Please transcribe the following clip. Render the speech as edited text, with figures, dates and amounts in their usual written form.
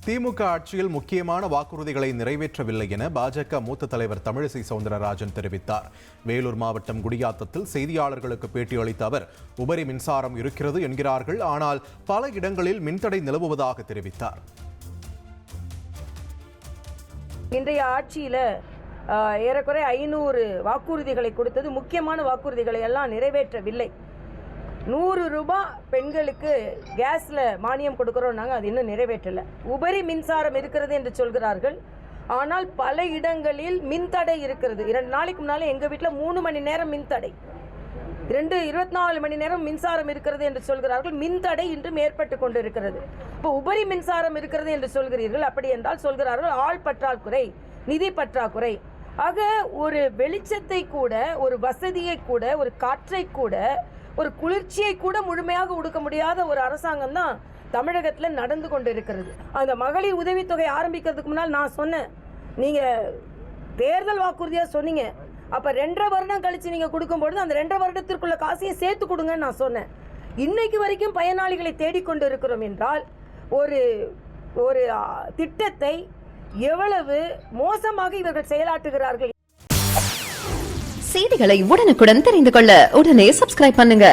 திமுக ஆட்சியில் முக்கியமான வாக்குறுதிகளை நிறைவேற்றவில்லை என பாஜக மூத்த தலைவர் தமிழிசை சவுந்தரராஜன் தெரிவித்தார். வேலூர் மாவட்டம் குடியாத்தத்தில் செய்தியாளர்களுக்கு பேட்டியளித்த அவர், உபரி மின்சாரம் இருக்கிறது என்கிறார்கள், ஆனால் பல இடங்களில் மின்தடை நிலவுவதாக தெரிவித்தார். இன்றைய ஆட்சியில ஏறக்குறைய 500 வாக்குறுதிகளை கொடுத்தது, முக்கியமான வாக்குறுதிகளை எல்லாம் நிறைவேற்றவில்லை. 100 ரூபாய் பெண்களுக்கு கேஸ்ல மானியம் கொடுக்கிறோம், நாங்கள் அது இன்னும் நிறைவேற்றலை. உபரி மின்சாரம் இருக்கிறது என்று சொல்கிறார்கள், ஆனால் பல இடங்களில் மின்தடை இருக்கிறது. 2 நாளைக்கு முன்னாலே எங்கள் வீட்டில் 3 மணி நேரம் மின்தடை, 24 மணி நேரம் மின்சாரம் இருக்கிறது என்று சொல்கிறார்கள். மின்தடை இன்றும் ஏற்பட்டு கொண்டு இருக்கிறது. இப்போ உபரி மின்சாரம் இருக்கிறது என்று சொல்கிறீர்கள், அப்படி என்றால் சொல்கிறார்கள் ஆள் பற்றாக்குறை, நிதி பற்றாக்குறை. ஆக ஒரு வெளிச்சத்தை கூட, ஒரு வசதியை கூட, ஒரு காற்றை கூட, ஒரு குளிர்ச்சியை கூட முழுமையாக கொடுக்க முடியாத ஒரு அரசாங்கம் தான் தமிழகத்தில் நடந்து கொண்டு இருக்கிறது. அந்த மகளிர் உதவித்தொகை ஆரம்பிக்கிறதுக்கு முன்னால் நான் சொன்னேன், நீங்கள் தேர்தல் வாக்குறுதியாக சொன்னீங்க, அப்போ 2.5 வருடம் கழித்து நீங்கள் கொடுக்கும்பொழுது அந்த 2.5 வருடத்திற்குள்ள காசையும் சேர்த்து கொடுங்கன்னு நான் சொன்னேன். இன்னைக்கு வரைக்கும் பயனாளிகளை தேடிக்கொண்டு இருக்கிறோம் என்றால் ஒரு ஒரு திட்டத்தை எவ்வளவு மோசமாக இவர்கள் செயலாற்றுகிறார்கள். செய்திகளை உடனுக்குடன் தெரிந்து கொள்ள உடனே சப்ஸ்கிரைப் பண்ணுங்க.